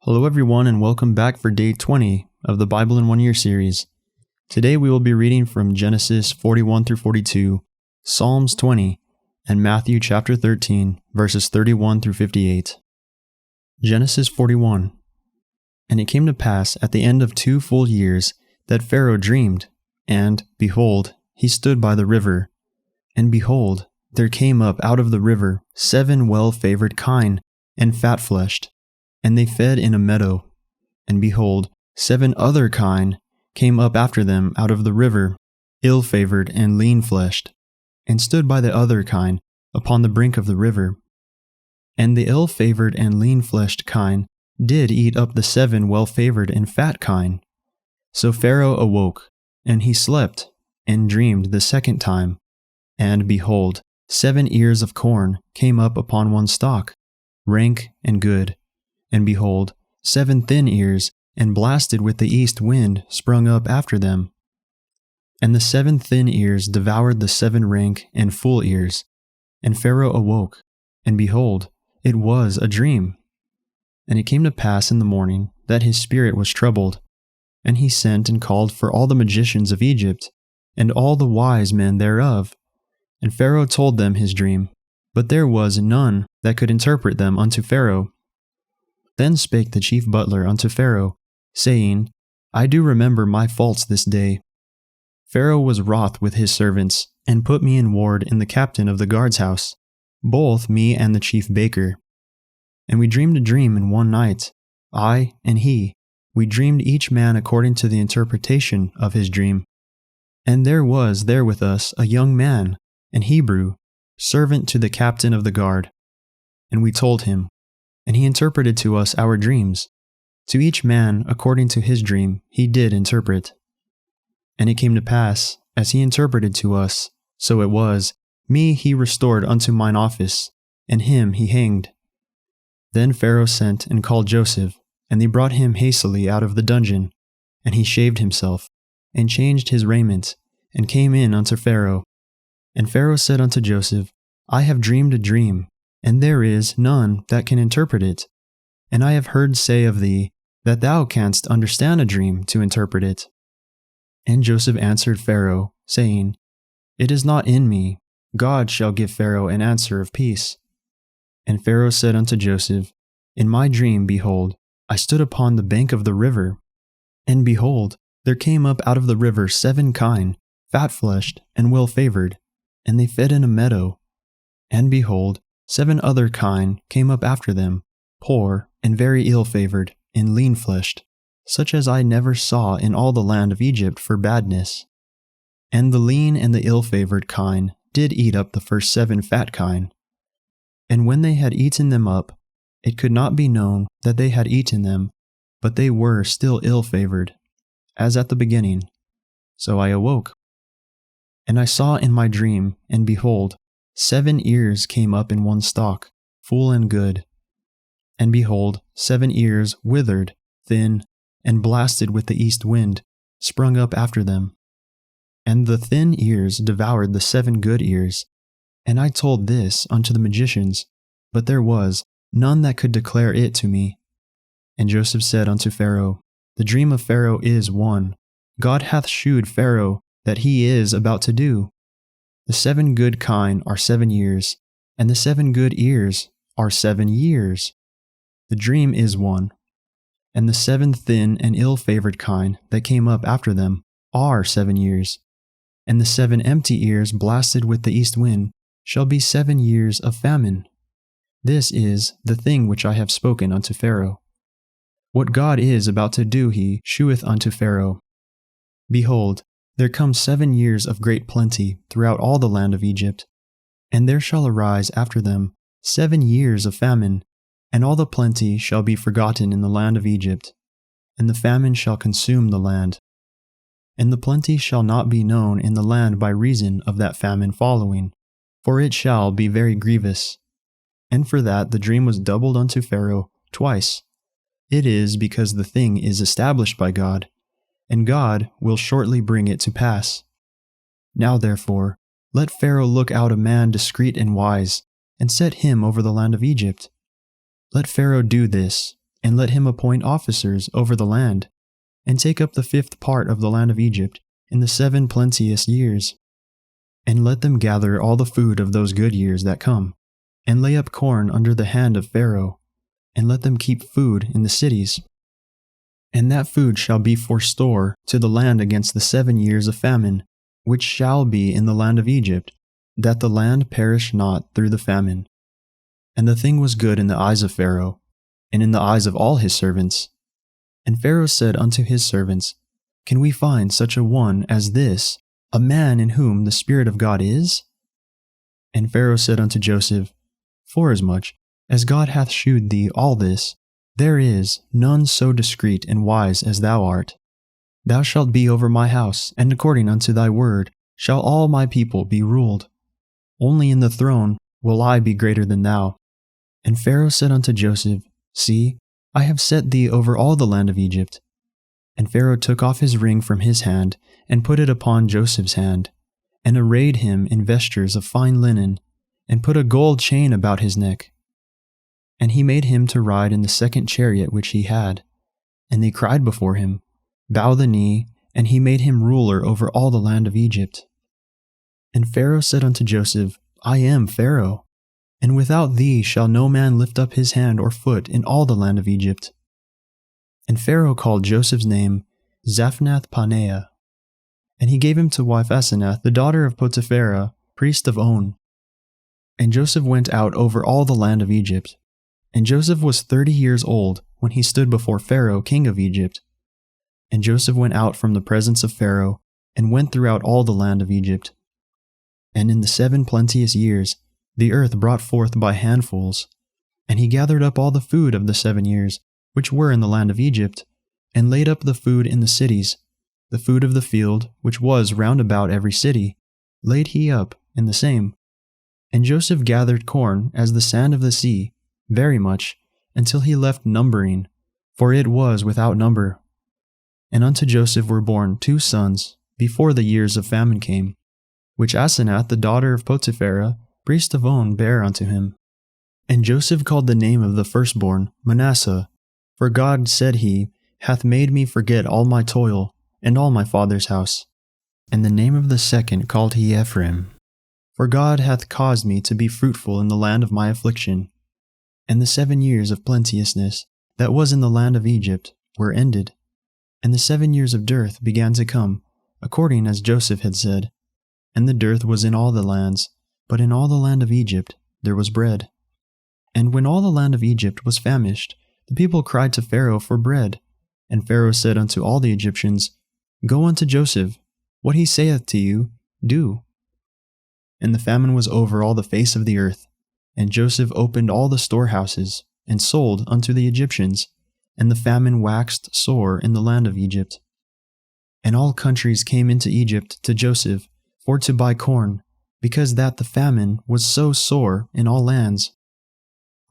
Hello everyone and welcome back for day 20 of the Bible in 1 Year series. Today we will be reading from Genesis 41 through 42, Psalms 20, and Matthew chapter 13, verses 31 through 58. Genesis 41. And it came to pass at the end of 2 full years that Pharaoh dreamed, and, behold, he stood by the river. And behold, there came up out of the river 7 well-favored kine, and fat-fleshed, and they fed in a meadow. And behold, 7 other kine came up after them out of the river, ill-favored and lean-fleshed, and stood by the other kine upon the brink of the river. And the ill-favored and lean-fleshed kine did eat up the 7 well-favored and fat kine. So Pharaoh awoke, and he slept, and dreamed the second time. And behold, 7 ears of corn came up upon one stalk, rank and good. And behold, 7 thin ears, and blasted with the east wind, sprung up after them. And the 7 thin ears devoured the 7 rank and full ears. And Pharaoh awoke, and behold, it was a dream. And it came to pass in the morning that his spirit was troubled, and he sent and called for all the magicians of Egypt, and all the wise men thereof. And Pharaoh told them his dream, but there was none that could interpret them unto Pharaoh. Then spake the chief butler unto Pharaoh, saying, I do remember my faults this day. Pharaoh was wroth with his servants, and put me in ward in the captain of the guard's house, both me and the chief baker. And we dreamed a dream in one night, I and he. We dreamed each man according to the interpretation of his dream. And there was there with us a young man, an Hebrew, servant to the captain of the guard. And we told him, and he interpreted to us our dreams. To each man according to his dream he did interpret. And it came to pass, as he interpreted to us, so it was, me he restored unto mine office, and him he hanged. Then Pharaoh sent and called Joseph, and they brought him hastily out of the dungeon. And he shaved himself, and changed his raiment, and came in unto Pharaoh. And Pharaoh said unto Joseph, I have dreamed a dream, and there is none that can interpret it. And I have heard say of thee, that thou canst understand a dream to interpret it. And Joseph answered Pharaoh, saying, It is not in me. God shall give Pharaoh an answer of peace. And Pharaoh said unto Joseph, In my dream, behold, I stood upon the bank of the river. And behold, there came up out of the river 7 kine, fat-fleshed and well-favored, and they fed in a meadow. And behold, 7 other kine came up after them, poor and very ill-favored, and lean-fleshed, such as I never saw in all the land of Egypt for badness. And the lean and the ill-favored kine did eat up the first 7 fat kine. And when they had eaten them up, it could not be known that they had eaten them, but they were still ill-favored, as at the beginning. So I awoke. And I saw in my dream, and behold, 7 ears came up in one stalk, full and good. And behold, 7 ears withered, thin, and blasted with the east wind, sprung up after them. And the thin ears devoured the 7 good ears. And I told this unto the magicians, but there was none that could declare it to me. And Joseph said unto Pharaoh, The dream of Pharaoh is one. God hath shewed Pharaoh that he is about to do. The 7 good kine are 7 years, and the 7 good ears are 7 years. The dream is one. And the 7 thin and ill-favored kine that came up after them are 7 years. And the 7 empty ears blasted with the east wind shall be 7 years of famine. This is the thing which I have spoken unto Pharaoh. What God is about to do he sheweth unto Pharaoh. Behold, there come 7 years of great plenty throughout all the land of Egypt, and there shall arise after them 7 years of famine, and all the plenty shall be forgotten in the land of Egypt, and the famine shall consume the land. And the plenty shall not be known in the land by reason of that famine following, for it shall be very grievous. And for that the dream was doubled unto Pharaoh twice. It is because the thing is established by God, and God will shortly bring it to pass. Now therefore, let Pharaoh look out a man discreet and wise, and set him over the land of Egypt. Let Pharaoh do this, and let him appoint officers over the land, and take up the 5th part of the land of Egypt in the 7 plenteous years. And let them gather all the food of those good years that come, and lay up corn under the hand of Pharaoh, and let them keep food in the cities. And that food shall be for store to the land against the 7 years of famine, which shall be in the land of Egypt, that the land perish not through the famine. And the thing was good in the eyes of Pharaoh, and in the eyes of all his servants. And Pharaoh said unto his servants, Can we find such a one as this, a man in whom the Spirit of God is? And Pharaoh said unto Joseph, Forasmuch as God hath shewed thee all this, there is none so discreet and wise as thou art. Thou shalt be over my house, and according unto thy word shall all my people be ruled. Only in the throne will I be greater than thou. And Pharaoh said unto Joseph, See, I have set thee over all the land of Egypt. And Pharaoh took off his ring from his hand, and put it upon Joseph's hand, and arrayed him in vestures of fine linen, and put a gold chain about his neck. And he made him to ride in the 2nd chariot which he had. And they cried before him, Bow the knee, and he made him ruler over all the land of Egypt. And Pharaoh said unto Joseph, I am Pharaoh, and without thee shall no man lift up his hand or foot in all the land of Egypt. And Pharaoh called Joseph's name Zaphnath-Paneah. And he gave him to wife Asenath, the daughter of Potiphera, priest of On. And Joseph went out over all the land of Egypt. And Joseph was 30 years old when he stood before Pharaoh, king of Egypt. And Joseph went out from the presence of Pharaoh, and went throughout all the land of Egypt. And in the 7 plenteous years the earth brought forth by handfuls. And he gathered up all the food of the 7 years, which were in the land of Egypt, and laid up the food in the cities. The food of the field, which was round about every city, laid he up in the same. And Joseph gathered corn as the sand of the sea, very much, until he left numbering, for it was without number. And unto Joseph were born 2 sons, before the years of famine came, which Asenath the daughter of Potiphera, priest of On, bare unto him. And Joseph called the name of the firstborn Manasseh, for God, said he, hath made me forget all my toil, and all my father's house. And the name of the second called he Ephraim, for God hath caused me to be fruitful in the land of my affliction. And the 7 years of plenteousness that was in the land of Egypt were ended, and the 7 years of dearth began to come, according as Joseph had said. And the dearth was in all the lands, but in all the land of Egypt there was bread. And when all the land of Egypt was famished, the people cried to Pharaoh for bread. And Pharaoh said unto all the Egyptians, Go unto Joseph, what he saith to you, do. And the famine was over all the face of the earth. And Joseph opened all the storehouses, and sold unto the Egyptians, and the famine waxed sore in the land of Egypt. And all countries came into Egypt to Joseph, for to buy corn, because that the famine was so sore in all lands.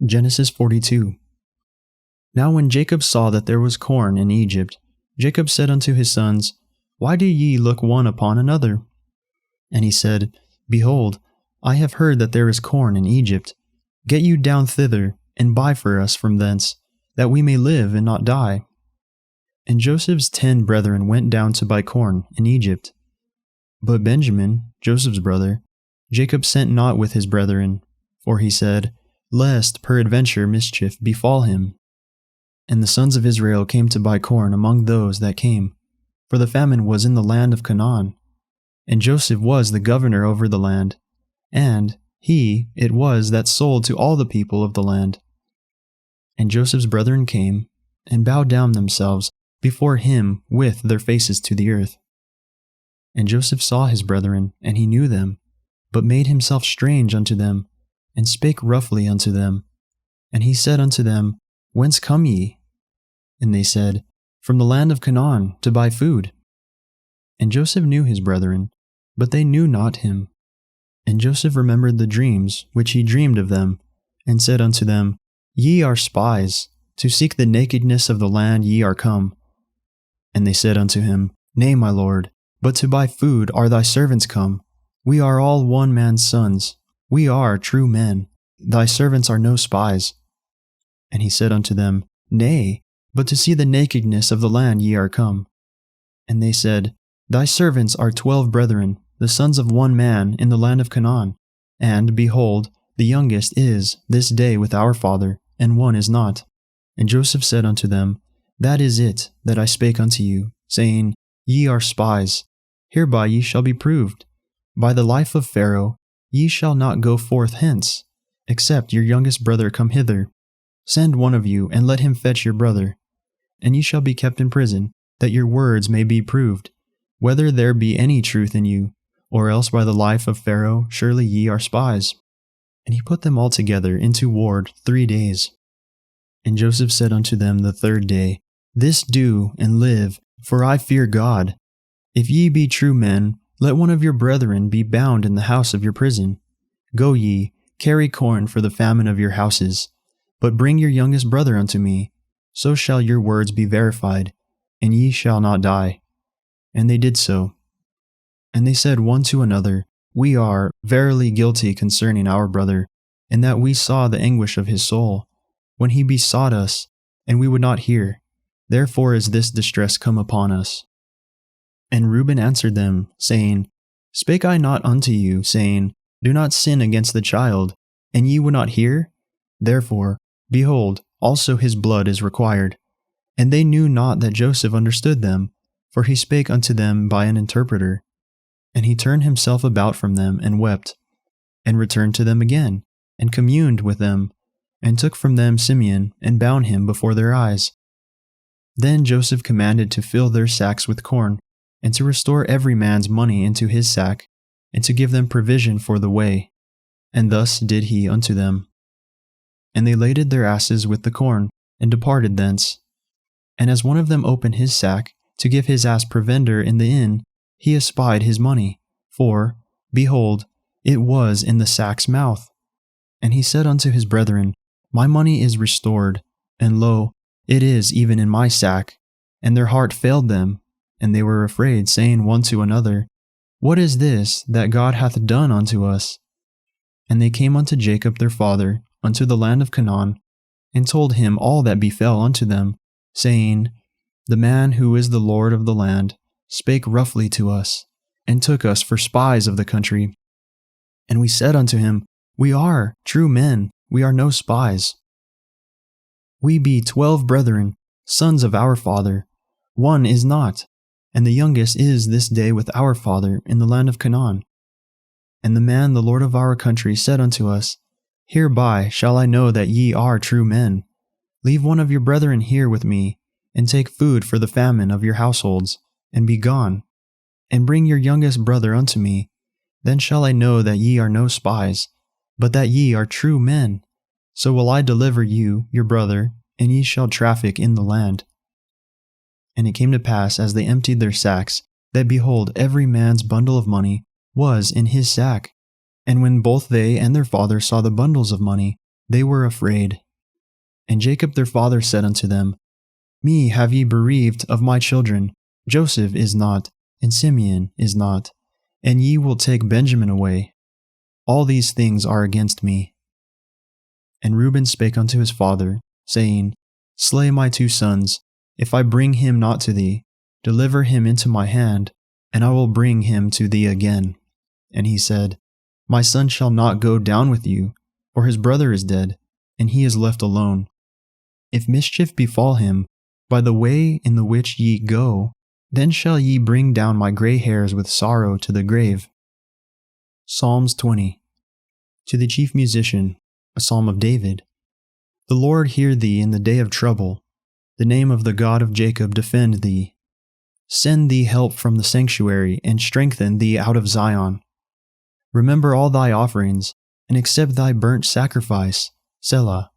Genesis 42. Now when Jacob saw that there was corn in Egypt, Jacob said unto his sons, Why do ye look one upon another? And he said, Behold, I have heard that there is corn in Egypt. Get you down thither, and buy for us from thence, that we may live and not die. And Joseph's 10 brethren went down to buy corn in Egypt. But Benjamin, Joseph's brother, Jacob sent not with his brethren, for he said, Lest peradventure mischief befall him. And the sons of Israel came to buy corn among those that came, for the famine was in the land of Canaan. And Joseph was the governor over the land, and he it was that sold to all the people of the land. And Joseph's brethren came, and bowed down themselves before him with their faces to the earth. And Joseph saw his brethren, and he knew them, but made himself strange unto them, and spake roughly unto them. And he said unto them, Whence come ye? And they said, From the land of Canaan, to buy food. And Joseph knew his brethren, but they knew not him. And Joseph remembered the dreams which he dreamed of them, and said unto them, Ye are spies, to seek the nakedness of the land ye are come. And they said unto him, Nay, my lord, but to buy food are thy servants come. We are all one man's sons. We are true men. Thy servants are no spies. And he said unto them, Nay, but to see the nakedness of the land ye are come. And they said, Thy servants are 12 brethren, the sons of one man in the land of Canaan. And, behold, the youngest is this day with our father, and one is not. And Joseph said unto them, That is it that I spake unto you, saying, Ye are spies. Hereby ye shall be proved. By the life of Pharaoh, ye shall not go forth hence, except your youngest brother come hither. Send one of you, and let him fetch your brother. And ye shall be kept in prison, that your words may be proved, whether there be any truth in you, or else by the life of Pharaoh surely ye are spies. And he put them all together into ward 3 days. And Joseph said unto them the 3rd day, This do, and live, for I fear God. If ye be true men, let one of your brethren be bound in the house of your prison. Go ye, carry corn for the famine of your houses, but bring your youngest brother unto me. So shall your words be verified, and ye shall not die. And they did so. And they said one to another, We are verily guilty concerning our brother, in that we saw the anguish of his soul, when he besought us, and we would not hear. Therefore is this distress come upon us. And Reuben answered them, saying, Spake I not unto you, saying, Do not sin against the child, and ye would not hear? Therefore, behold, also his blood is required. And they knew not that Joseph understood them, for he spake unto them by an interpreter. And he turned himself about from them, and wept, and returned to them again, and communed with them, and took from them Simeon, and bound him before their eyes. Then Joseph commanded to fill their sacks with corn, and to restore every man's money into his sack, and to give them provision for the way. And thus did he unto them. And they laded their asses with the corn, and departed thence. And as one of them opened his sack, to give his ass provender in the inn, he espied his money, for, behold, it was in the sack's mouth. And he said unto his brethren, My money is restored, and lo, it is even in my sack. And their heart failed them, and they were afraid, saying one to another, What is this that God hath done unto us? And they came unto Jacob their father, unto the land of Canaan, and told him all that befell unto them, saying, The man who is the Lord of the land spake roughly to us, and took us for spies of the country. And we said unto him, We are true men, we are no spies. We be 12 brethren, sons of our father. One is not, and the youngest is this day with our father in the land of Canaan. And the man, the Lord of our country, said unto us, Hereby shall I know that ye are true men. Leave one of your brethren here with me, and take food for the famine of your households, and be gone. And bring your youngest brother unto me. Then shall I know that ye are no spies, but that ye are true men. So will I deliver you, your brother, and ye shall traffic in the land. And it came to pass, as they emptied their sacks, that behold, every man's bundle of money was in his sack. And when both they and their father saw the bundles of money, they were afraid. And Jacob their father said unto them, Me have ye bereaved of my children. Joseph is not, and Simeon is not, and ye will take Benjamin away. All these things are against me. And Reuben spake unto his father, saying, Slay my 2 sons. If I bring him not to thee, deliver him into my hand, and I will bring him to thee again. And he said, My son shall not go down with you, for his brother is dead, and he is left alone. If mischief befall him by the way in the which ye go, then shall ye bring down my gray hairs with sorrow to the grave. Psalms 20. To the chief musician, a psalm of David. The Lord hear thee in the day of trouble. The name of the God of Jacob defend thee. Send thee help from the sanctuary, and strengthen thee out of Zion. Remember all thy offerings, and accept thy burnt sacrifice, Selah.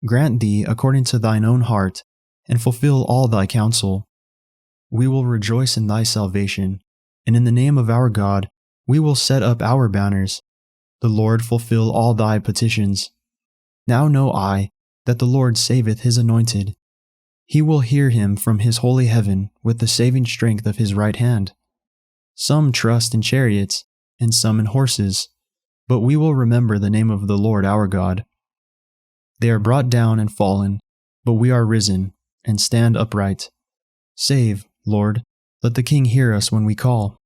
Grant thee according to thine own heart, and fulfill all thy counsel. We will rejoice in thy salvation, and in the name of our God we will set up our banners. The Lord fulfill all thy petitions. Now know I that the Lord saveth his anointed. He will hear him from his holy heaven with the saving strength of his right hand. Some trust in chariots, and some in horses, but we will remember the name of the Lord our God. They are brought down and fallen, but we are risen, and stand upright. Save, Lord, let the King hear us when we call.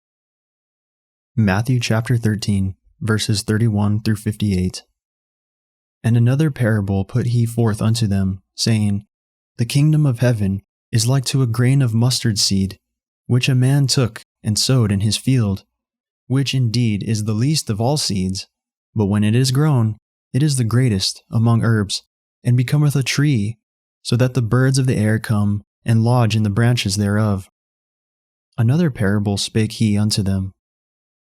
Matthew chapter 13, verses 31 through 58. And another parable put he forth unto them, saying, The kingdom of heaven is like to a grain of mustard seed, which a man took and sowed in his field, which indeed is the least of all seeds, but when it is grown, it is the greatest among herbs, and becometh a tree, so that the birds of the air come and lodge in the branches thereof. Another parable spake he unto them.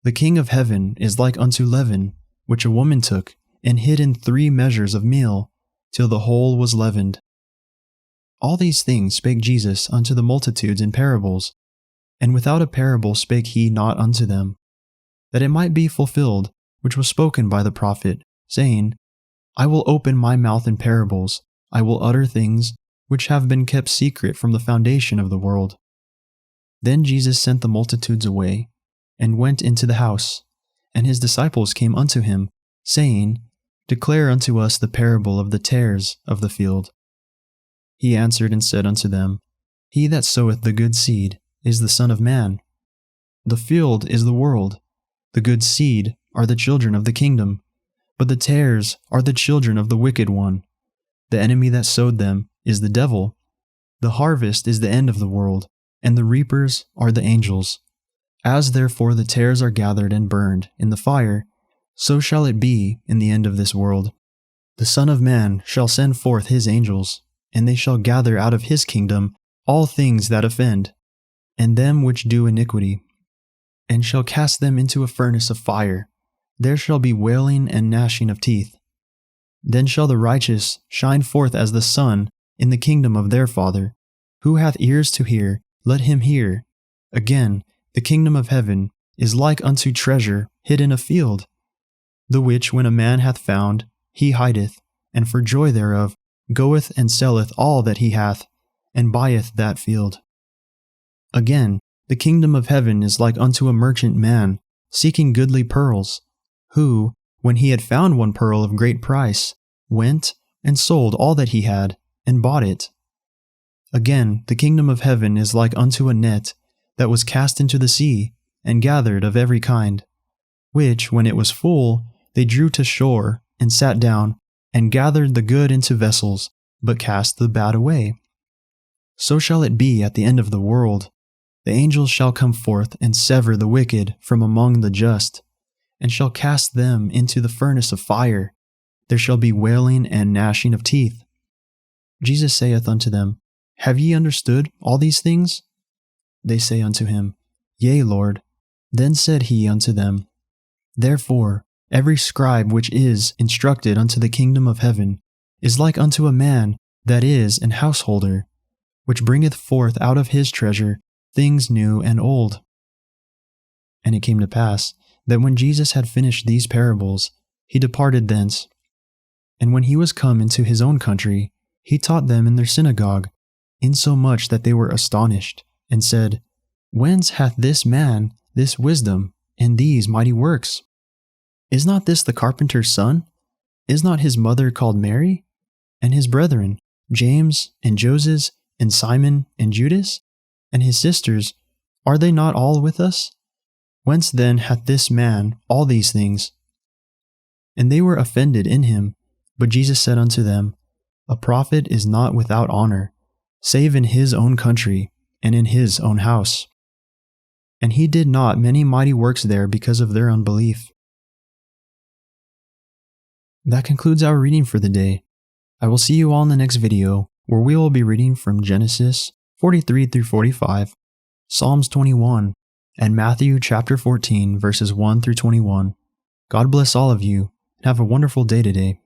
The king of heaven is like unto leaven, which a woman took, and hid in 3 measures of meal, till the whole was leavened. All these things spake Jesus unto the multitudes in parables, and without a parable spake he not unto them, that it might be fulfilled which was spoken by the prophet, saying, I will open my mouth in parables, I will utter things which have been kept secret from the foundation of the world. Then Jesus sent the multitudes away, and went into the house, and his disciples came unto him, saying, Declare unto us the parable of the tares of the field. He answered and said unto them, He that soweth the good seed is the Son of Man. The field is the world. The good seed are the children of the kingdom, but the tares are the children of the wicked one. The enemy that sowed them is the devil. The harvest is the end of the world, and the reapers are the angels. As therefore the tares are gathered and burned in the fire, so shall it be in the end of this world. The Son of Man shall send forth his angels, and they shall gather out of his kingdom all things that offend, and them which do iniquity, and shall cast them into a furnace of fire. There shall be wailing and gnashing of teeth. Then shall the righteous shine forth as the sun in the kingdom of their Father. Who hath ears to hear, let him hear. Again, the kingdom of heaven is like unto treasure hid in a field, the which when a man hath found, he hideth, and for joy thereof goeth and selleth all that he hath, and buyeth that field. Again, the kingdom of heaven is like unto a merchant man, seeking goodly pearls, who, when he had found one pearl of great price, went and sold all that he had, and bought it. Again, the kingdom of heaven is like unto a net that was cast into the sea, and gathered of every kind, which, when it was full, they drew to shore, and sat down, and gathered the good into vessels, but cast the bad away. So shall it be at the end of the world. The angels shall come forth and sever the wicked from among the just, and shall cast them into the furnace of fire. There shall be wailing and gnashing of teeth. Jesus saith unto them, Have ye understood all these things? They say unto him, Yea, Lord. Then said he unto them, Therefore every scribe which is instructed unto the kingdom of heaven is like unto a man that is an householder, which bringeth forth out of his treasure things new and old. And it came to pass that when Jesus had finished these parables, he departed thence. And when he was come into his own country, he taught them in their synagogue, insomuch that they were astonished, and said, Whence hath this man this wisdom and these mighty works? Is not this the carpenter's son? Is not his mother called Mary? And his brethren, James, and Joses, and Simon, and Judas? And his sisters, are they not all with us? Whence then hath this man all these things? And they were offended in him. But Jesus said unto them, A prophet is not without honor, save in his own country, and in his own house. And he did not many mighty works there because of their unbelief. That concludes our reading for the day. I will see you all in the next video, where we will be reading from Genesis 43 through 45, Psalms 21, and Matthew chapter 14, verses 1 through 21. God bless all of you, and have a wonderful day today.